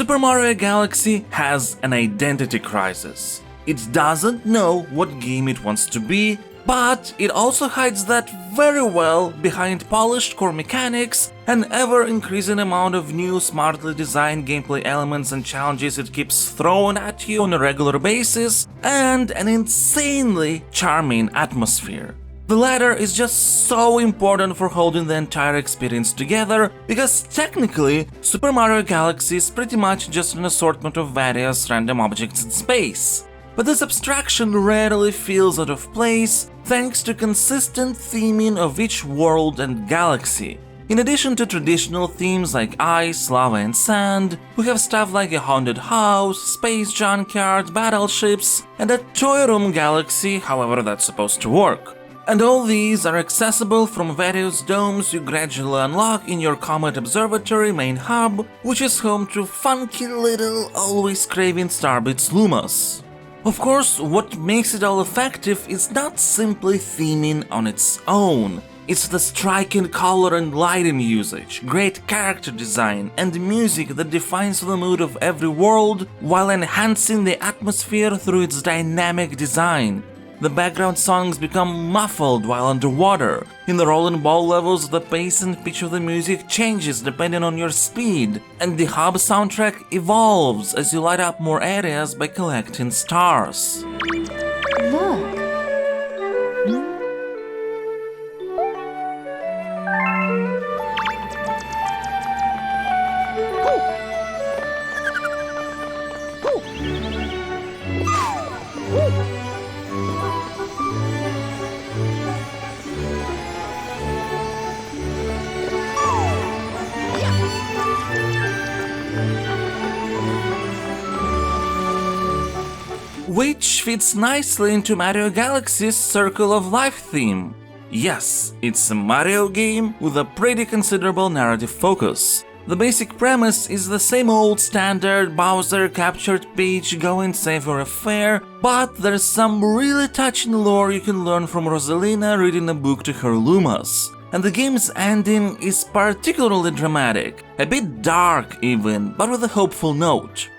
Super Mario Galaxy has an identity crisis. It doesn't know what game it wants to be, but it also hides that very well behind polished core mechanics, an ever-increasing amount of new smartly designed gameplay elements and challenges it keeps throwing at you on a regular basis, and an insanely charming atmosphere. The latter is just so important for holding the entire experience together, because technically, Super Mario Galaxy is pretty much just an assortment of various random objects in space. But this abstraction rarely feels out of place thanks to consistent theming of each world and galaxy. In addition to traditional themes like ice, lava and sand, we have stuff like a haunted house, space junkyard, battleships, and a toy room galaxy, however that's supposed to work. And all these are accessible from various domes you gradually unlock in your Comet Observatory main hub, which is home to funky little, always craving Starbits Lumas. Of course, what makes it all effective is not simply theming on its own. It's the striking color and lighting usage, great character design, and music that defines the mood of every world while enhancing the atmosphere through its dynamic design. The background songs become muffled while underwater. In the rolling ball levels, the pace and pitch of the music changes depending on your speed, and the hub soundtrack evolves as you light up more areas by collecting stars. Look. Which fits nicely into Mario Galaxy's Circle of Life theme. Yes, it's a Mario game with a pretty considerable narrative focus. The basic premise is the same old standard Bowser captured Peach going savor affair, but there's some really touching lore you can learn from Rosalina reading a book to her Lumas. And the game's ending is particularly dramatic, a bit dark even, but with a hopeful note.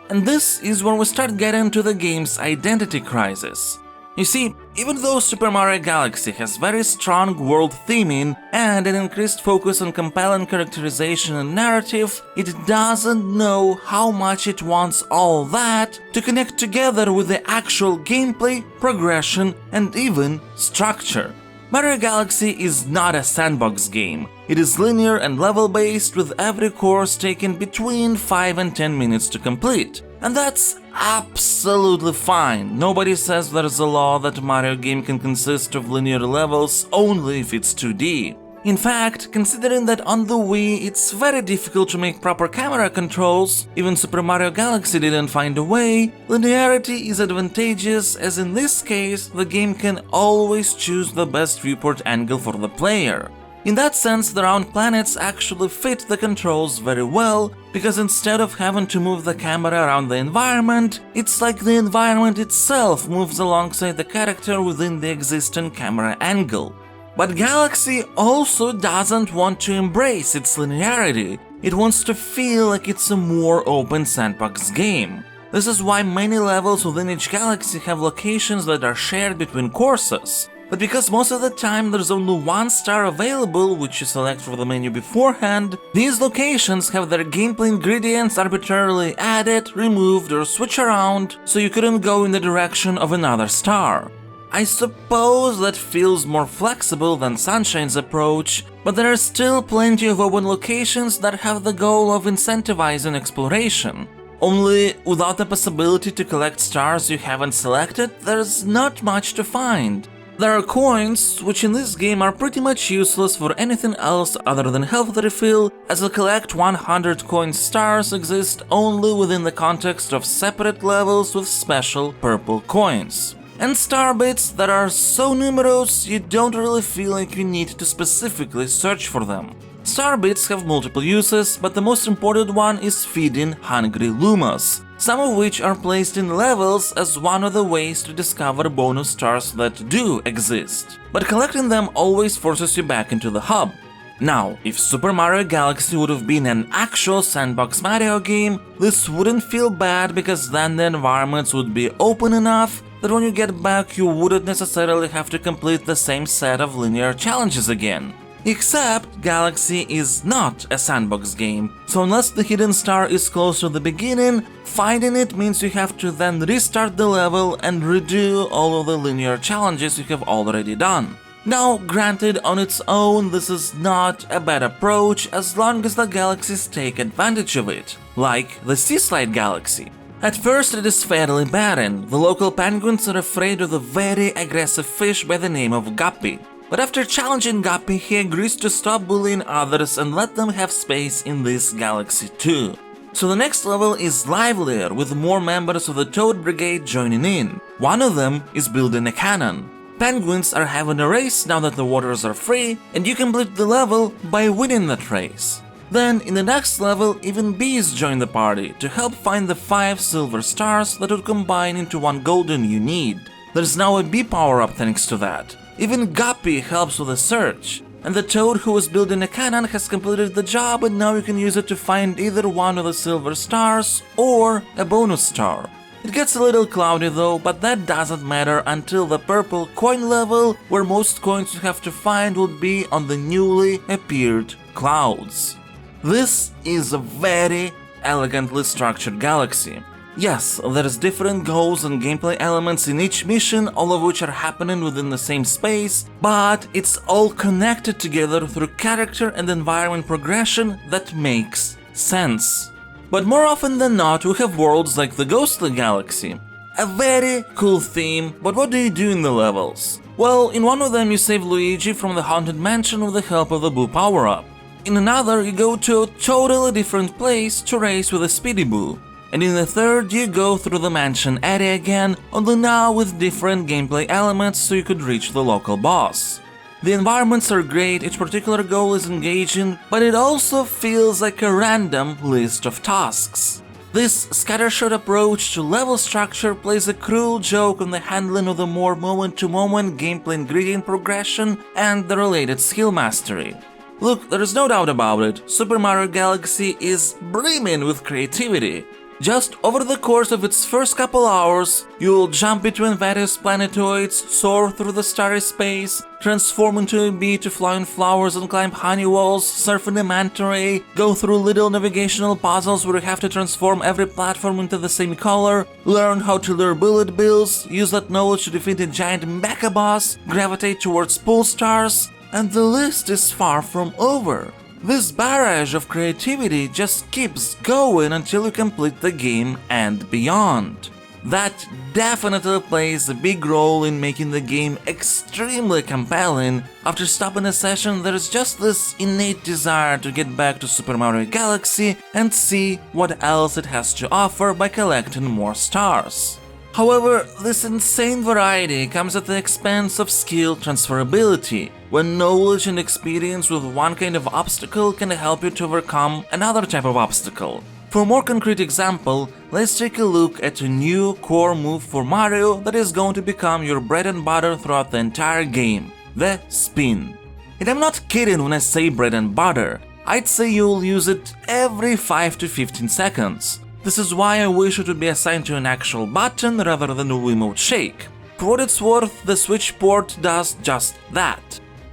And this is where we start getting to the game's identity crisis. You see, even though Super Mario Galaxy has very strong world theming and an increased focus on compelling characterization and narrative, it doesn't know how much it wants all that to connect together with the actual gameplay, progression, and even structure. Mario Galaxy is not a sandbox game. It is linear and level-based, with every course taking between 5 and 10 minutes to complete. And that's absolutely fine. Nobody says there's a law that a Mario game can consist of linear levels only if it's 2D. In fact, considering that on the Wii it's very difficult to make proper camera controls, even Super Mario Galaxy didn't find a way, linearity is advantageous, as in this case the game can always choose the best viewport angle for the player. In that sense, the round planets actually fit the controls very well, because instead of having to move the camera around the environment, it's like the environment itself moves alongside the character within the existing camera angle. But Galaxy also doesn't want to embrace its linearity. It wants to feel like it's a more open sandbox game. This is why many levels within each galaxy have locations that are shared between courses. But because most of the time there's only one star available, which you select from the menu beforehand, these locations have their gameplay ingredients arbitrarily added, removed, or switch around, so you couldn't go in the direction of another star. I suppose that feels more flexible than Sunshine's approach, but there are still plenty of open locations that have the goal of incentivizing exploration. Only without the possibility to collect stars you haven't selected, there's not much to find. There are coins, which in this game are pretty much useless for anything else other than health refill, as the collect 100 coin stars exist only within the context of separate levels with special purple coins. And star bits that are so numerous you don't really feel like you need to specifically search for them. Star bits have multiple uses, but the most important one is feeding hungry Lumas, some of which are placed in levels as one of the ways to discover bonus stars that do exist. But collecting them always forces you back into the hub. Now, if Super Mario Galaxy would have been an actual sandbox Mario game, this wouldn't feel bad because then the environments would be open enough that when you get back you wouldn't necessarily have to complete the same set of linear challenges again. Except Galaxy is not a sandbox game, so unless the hidden star is close to the beginning, finding it means you have to then restart the level and redo all of the linear challenges you have already done. Now, granted, on its own this is not a bad approach as long as the galaxies take advantage of it, like the Seaslide Galaxy. At first it is fairly barren, the local penguins are afraid of the very aggressive fish by the name of Guppy. But after challenging Guppy, he agrees to stop bullying others and let them have space in this galaxy too. So the next level is livelier, with more members of the Toad Brigade joining in. One of them is building a cannon. Penguins are having a race now that the waters are free, and you complete the level by winning that race. Then, in the next level, even bees join the party to help find the 5 silver stars that would combine into 1 golden you need. There's now a bee power-up thanks to that. Even Guppy helps with the search, and the toad who was building a cannon has completed the job and now you can use it to find either one of the silver stars or a bonus star. It gets a little cloudy though, but that doesn't matter until the purple coin level, where most coins you have to find would be on the newly appeared clouds. This is a very elegantly structured galaxy. Yes, there's different goals and gameplay elements in each mission, all of which are happening within the same space, but it's all connected together through character and environment progression that makes sense. But more often than not, we have worlds like the Ghostly Galaxy. A very cool theme, but what do you do in the levels? Well, in one of them you save Luigi from the Haunted Mansion with the help of the Boo power-up. In another, you go to a totally different place to race with a Speedy Boo. And in the third, you go through the mansion area again, only now with different gameplay elements so you could reach the local boss. The environments are great, each particular goal is engaging, but it also feels like a random list of tasks. This scattershot approach to level structure plays a cruel joke on the handling of the more moment-to-moment gameplay ingredient progression and the related skill mastery. Look, there is no doubt about it, Super Mario Galaxy is brimming with creativity. Just over the course of its first couple hours, you'll jump between various planetoids, soar through the starry space, transform into a bee to fly on flowers and climb honey walls, surf in a manta ray, go through little navigational puzzles where you have to transform every platform into the same color, learn how to lure bullet bills, use that knowledge to defeat a giant mecha boss, gravitate towards pool stars, and the list is far from over. This barrage of creativity just keeps going until you complete the game and beyond. That definitely plays a big role in making the game extremely compelling. After stopping a session, there is just this innate desire to get back to Super Mario Galaxy and see what else it has to offer by collecting more stars. However, this insane variety comes at the expense of skill transferability, when knowledge and experience with one kind of obstacle can help you to overcome another type of obstacle. For a more concrete example, let's take a look at a new core move for Mario that is going to become your bread and butter throughout the entire game: the spin. And I'm not kidding when I say bread and butter, I'd say you'll use it every 5 to 15 seconds. This is why I wish it would be assigned to an actual button rather than a Wiimote shake. For what it's worth, the Switch port does just that.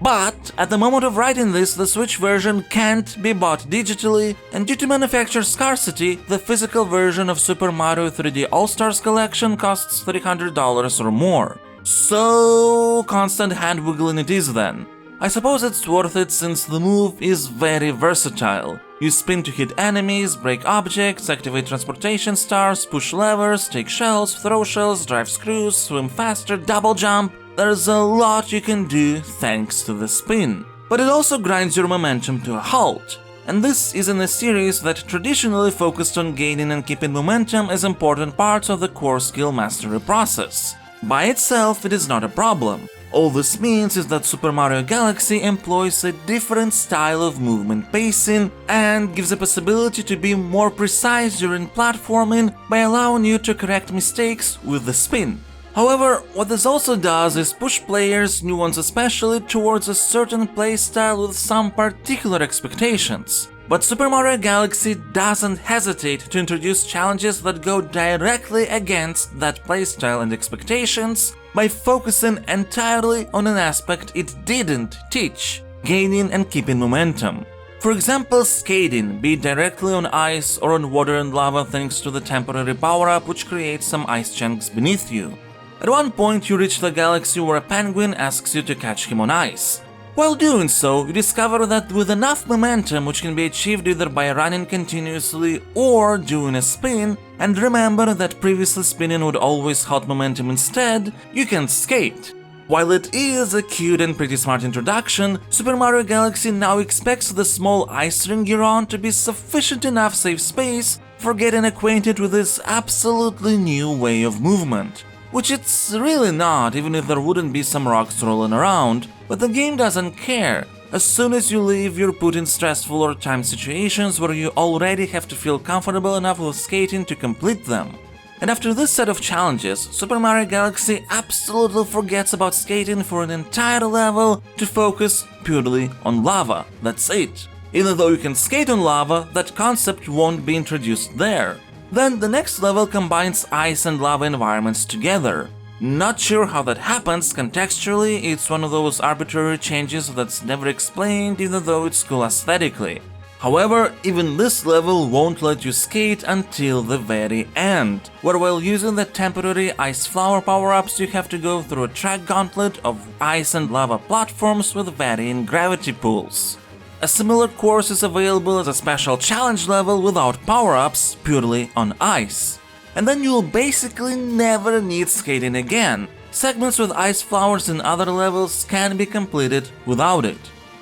But at the moment of writing this, the Switch version can't be bought digitally, and due to manufacturer scarcity, the physical version of Super Mario 3D All-Stars Collection costs $300 or more. So constant hand-wiggling it is then. I suppose it's worth it since the move is very versatile. You spin to hit enemies, break objects, activate transportation stars, push levers, take shells, throw shells, drive screws, swim faster, double jump. There's a lot you can do thanks to the spin. But it also grinds your momentum to a halt. And this is in a series that traditionally focused on gaining and keeping momentum as important parts of the core skill mastery process. By itself, it is not a problem. All this means is that Super Mario Galaxy employs a different style of movement pacing and gives a possibility to be more precise during platforming by allowing you to correct mistakes with the spin. However, what this also does is push players, new ones especially, towards a certain playstyle with some particular expectations. But Super Mario Galaxy doesn't hesitate to introduce challenges that go directly against that playstyle and expectations by focusing entirely on an aspect it didn't teach: gaining and keeping momentum. For example, skating, be it directly on ice or on water and lava thanks to the temporary power-up which creates some ice chunks beneath you. At one point you reach the galaxy where a penguin asks you to catch him on ice. While doing so, you discover that with enough momentum, which can be achieved either by running continuously or doing a spin, and remember that previously spinning would always halt momentum instead, you can skate. While it is a cute and pretty smart introduction, Super Mario Galaxy now expects the small ice ring you're on to be sufficient enough safe space for getting acquainted with this absolutely new way of movement. Which it's really not, even if there wouldn't be some rocks rolling around, but the game doesn't care. As soon as you leave, you're put in stressful or timed situations where you already have to feel comfortable enough with skating to complete them. And after this set of challenges, Super Mario Galaxy absolutely forgets about skating for an entire level to focus purely on lava. That's it. Even though you can skate on lava, that concept won't be introduced there. Then the next level combines ice and lava environments together. Not sure how that happens contextually, it's one of those arbitrary changes that's never explained even though it's cool aesthetically. However, even this level won't let you skate until the very end, where while using the temporary ice flower power-ups you have to go through a track gauntlet of ice and lava platforms with varying gravity pools. A similar course is available as a special challenge level without power-ups, purely on ice. And then you'll basically never need skating again. Segments with ice flowers in other levels can be completed without it.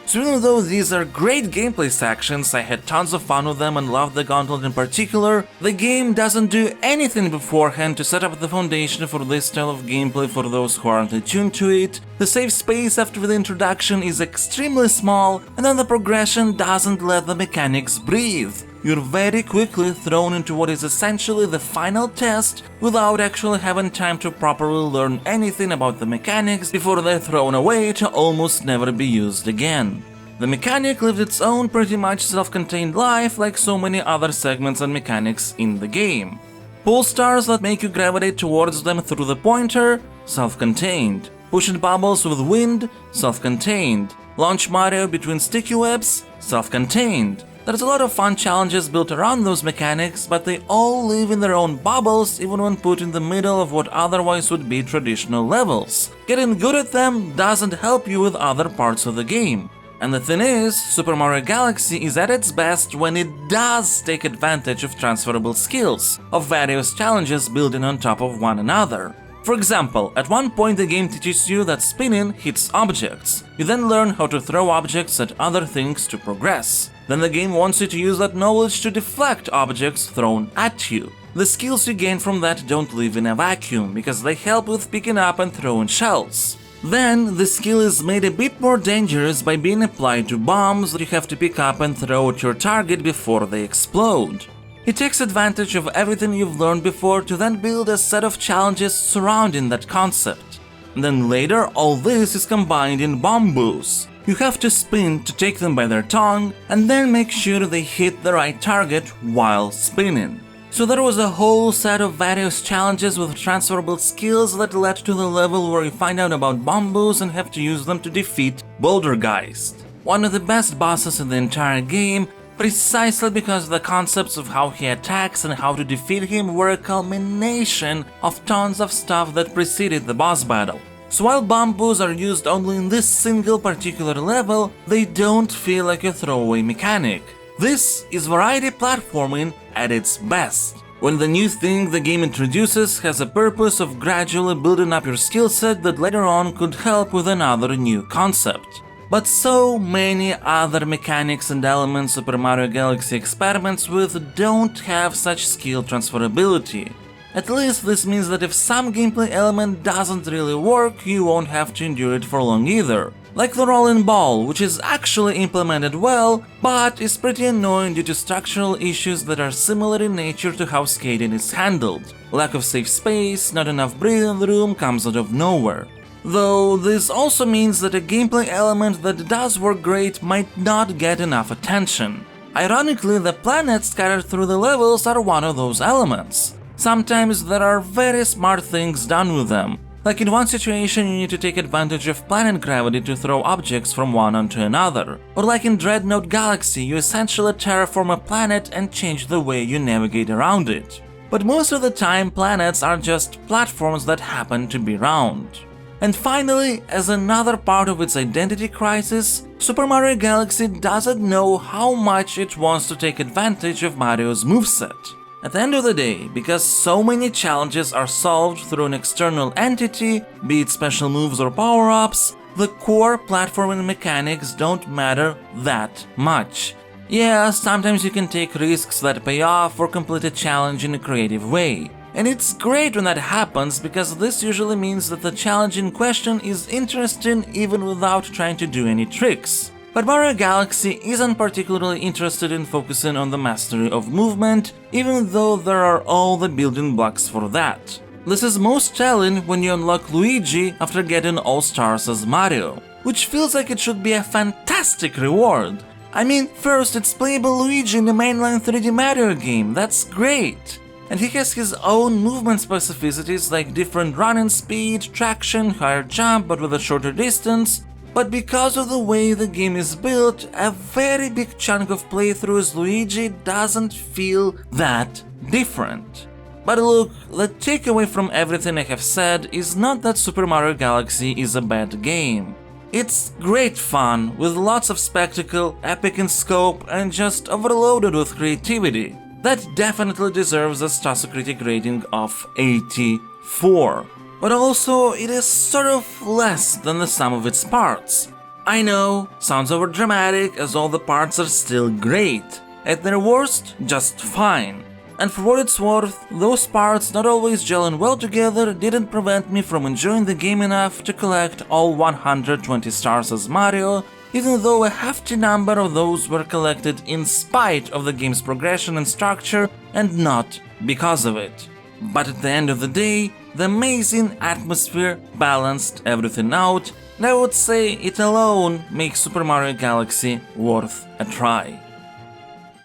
So even though these are great gameplay sections, I had tons of fun with them and loved the gauntlet in particular, the game doesn't do anything beforehand to set up the foundation for this style of gameplay for those who aren't attuned to it. The safe space after the introduction is extremely small, and then the progression doesn't let the mechanics breathe. You're very quickly thrown into what is essentially the final test without actually having time to properly learn anything about the mechanics before they're thrown away to almost never be used again. The mechanic lived its own pretty much self-contained life like so many other segments and mechanics in the game. Pull stars that make you gravitate towards them through the pointer, self-contained. Pushing bubbles with wind, self-contained. Launch Mario between sticky webs, self-contained. There's a lot of fun challenges built around those mechanics, but they all live in their own bubbles even when put in the middle of what otherwise would be traditional levels. Getting good at them doesn't help you with other parts of the game. And the thing is, Super Mario Galaxy is at its best when it does take advantage of transferable skills, of various challenges building on top of one another. For example, at one point the game teaches you that spinning hits objects. You then learn how to throw objects at other things to progress. Then the game wants you to use that knowledge to deflect objects thrown at you. The skills you gain from that don't live in a vacuum, because they help with picking up and throwing shells. Then, the skill is made a bit more dangerous by being applied to bombs that you have to pick up and throw at your target before they explode. It takes advantage of everything you've learned before to then build a set of challenges surrounding that concept. And then later, all this is combined in Bomboos. You have to spin to take them by their tongue, and then make sure they hit the right target while spinning. So there was a whole set of various challenges with transferable skills that led to the level where you find out about Bomboos and have to use them to defeat Bouldergeist, one of the best bosses in the entire game, precisely because the concepts of how he attacks and how to defeat him were a culmination of tons of stuff that preceded the boss battle. So while Bomboos are used only in this single particular level, they don't feel like a throwaway mechanic. This is variety platforming at its best, when the new thing the game introduces has a purpose of gradually building up your skill set that later on could help with another new concept. But so many other mechanics and elements Super Mario Galaxy experiments with don't have such skill transferability. At least this means that if some gameplay element doesn't really work, you won't have to endure it for long either. Like the rolling ball, which is actually implemented well, but is pretty annoying due to structural issues that are similar in nature to how skating is handled. Lack of safe space, not enough breathing room comes out of nowhere. Though this also means that a gameplay element that does work great might not get enough attention. Ironically, the planets scattered through the levels are one of those elements. Sometimes there are very smart things done with them. Like in one situation you need to take advantage of planet gravity to throw objects from one onto another. Or like in Dreadnought Galaxy, you essentially terraform a planet and change the way you navigate around it. But most of the time planets are just platforms that happen to be round. And finally, as another part of its identity crisis, Super Mario Galaxy doesn't know how much it wants to take advantage of Mario's moveset. At the end of the day, because so many challenges are solved through an external entity, be it special moves or power-ups, the core platforming mechanics don't matter that much. Yeah, sometimes you can take risks that pay off or complete a challenge in a creative way. And it's great when that happens because this usually means that the challenge in question is interesting even without trying to do any tricks. But Mario Galaxy isn't particularly interested in focusing on the mastery of movement, even though there are all the building blocks for that. This is most telling when you unlock Luigi after getting all stars as Mario, which feels like it should be a fantastic reward. I mean, first it's playable Luigi in a mainline 3D Mario game, that's great! And he has his own movement specificities like different running speed, traction, higher jump but with a shorter distance. But because of the way the game is built, a very big chunk of playthrough as Luigi doesn't feel that different. But look, the takeaway from everything I have said is not that Super Mario Galaxy is a bad game. It's great fun, with lots of spectacle, epic in scope, and just overloaded with creativity. That definitely deserves a Stanislav rating of 84. But also, it is sort of less than the sum of its parts. I know, sounds overdramatic as all the parts are still great. At their worst, just fine. And for what it's worth, those parts not always gelling well together didn't prevent me from enjoying the game enough to collect all 120 stars as Mario, even though a hefty number of those were collected in spite of the game's progression and structure and not because of it. But at the end of the day, the amazing atmosphere balanced everything out, and I would say it alone makes Super Mario Galaxy worth a try.